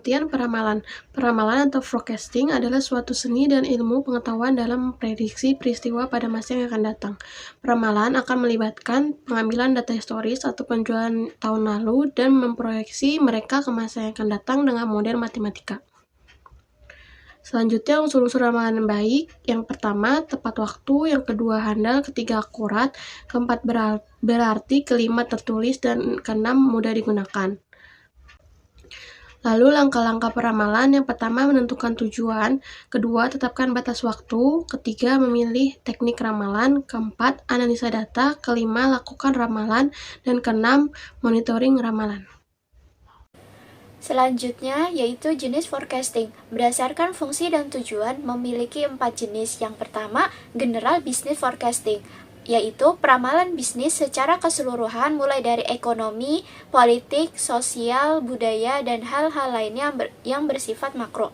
pengertian peramalan. Peramalan atau forecasting adalah suatu seni dan ilmu pengetahuan dalam memprediksi peristiwa pada masa yang akan datang. Peramalan akan melibatkan pengambilan data historis atau penjualan tahun lalu dan memproyeksi mereka ke masa yang akan datang dengan model matematika. Selanjutnya, unsur-unsur ramalan baik. Yang pertama, tepat waktu. Yang kedua, handal. Ketiga, akurat. Keempat, berarti. Kelima, tertulis. Dan keenam, mudah digunakan. Lalu, langkah-langkah peramalan. Yang pertama, menentukan tujuan. Kedua, tetapkan batas waktu. Ketiga, memilih teknik ramalan. Keempat, analisa data. Kelima, lakukan ramalan. Dan keenam, monitoring ramalan. Selanjutnya yaitu jenis forecasting. Berdasarkan fungsi dan tujuan memiliki 4 jenis. Yang pertama, general business forecasting, yaitu peramalan bisnis secara keseluruhan mulai dari ekonomi, politik, sosial, budaya, dan hal-hal lainnya yang bersifat makro.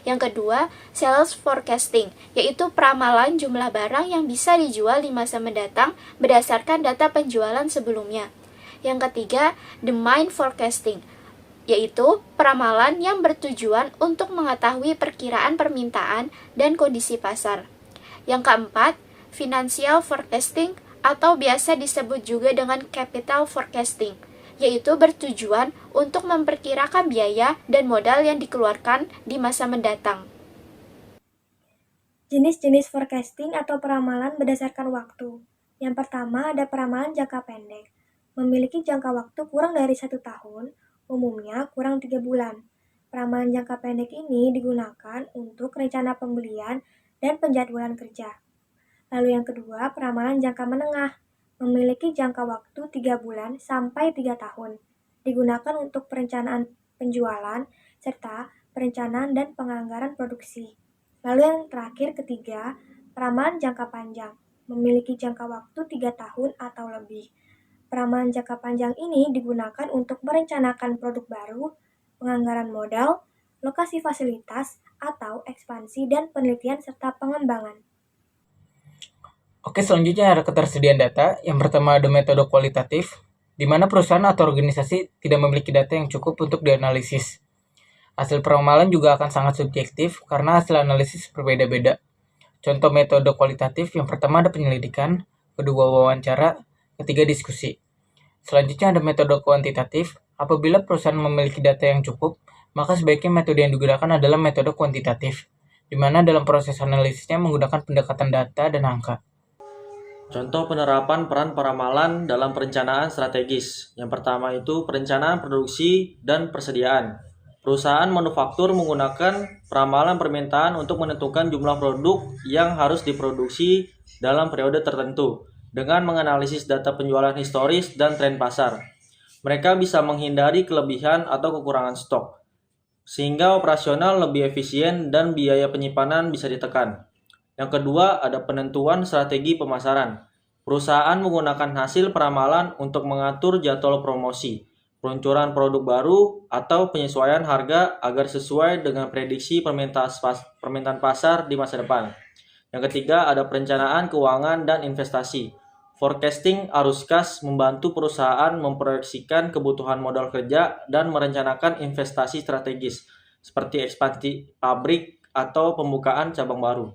Yang kedua, sales forecasting, yaitu peramalan jumlah barang yang bisa dijual di masa mendatang berdasarkan data penjualan sebelumnya. Yang ketiga, demand forecasting, yaitu peramalan yang bertujuan untuk mengetahui perkiraan permintaan dan kondisi pasar. Yang keempat, financial forecasting atau biasa disebut juga dengan capital forecasting, yaitu bertujuan untuk memperkirakan biaya dan modal yang dikeluarkan di masa mendatang. Jenis-jenis forecasting atau peramalan berdasarkan waktu. Yang pertama ada peramalan jangka pendek, memiliki jangka waktu kurang dari 1 tahun, umumnya kurang 3 bulan. Peramalan jangka pendek ini digunakan untuk rencana pembelian dan penjadwalan kerja. Lalu yang kedua, peramalan jangka menengah, memiliki jangka waktu 3 bulan sampai 3 tahun. Digunakan untuk perencanaan penjualan serta perencanaan dan penganggaran produksi. Lalu yang terakhir ketiga, peramalan jangka panjang, memiliki jangka waktu 3 tahun atau lebih. Peramalan jangka panjang ini digunakan untuk merencanakan produk baru, penganggaran modal, lokasi fasilitas, atau ekspansi dan penelitian serta pengembangan. Oke, selanjutnya ada ketersediaan data. Yang pertama ada metode kualitatif, di mana perusahaan atau organisasi tidak memiliki data yang cukup untuk dianalisis. Hasil peramalan juga akan sangat subjektif karena hasil analisis berbeda-beda. Contoh metode kualitatif, yang pertama ada penyelidikan, kedua wawancara, ketiga diskusi. Selanjutnya ada metode kuantitatif. Apabila perusahaan memiliki data yang cukup, maka sebaiknya metode yang digunakan adalah metode kuantitatif, di mana dalam proses analisisnya menggunakan pendekatan data dan angka. Contoh penerapan peran peramalan dalam perencanaan strategis. Yang pertama itu perencanaan produksi dan persediaan. Perusahaan manufaktur menggunakan peramalan permintaan untuk menentukan jumlah produk yang harus diproduksi dalam periode tertentu dengan menganalisis data penjualan historis dan tren pasar. Mereka bisa menghindari kelebihan atau kekurangan stok, sehingga operasional lebih efisien dan biaya penyimpanan bisa ditekan. Yang kedua, ada penentuan strategi pemasaran. Perusahaan menggunakan hasil peramalan untuk mengatur jadwal promosi, peluncuran produk baru, atau penyesuaian harga agar sesuai dengan prediksi permintaan pasar di masa depan. Yang ketiga, ada perencanaan keuangan dan investasi. Forecasting arus kas membantu perusahaan memproyeksikan kebutuhan modal kerja dan merencanakan investasi strategis, seperti ekspansi pabrik atau pembukaan cabang baru.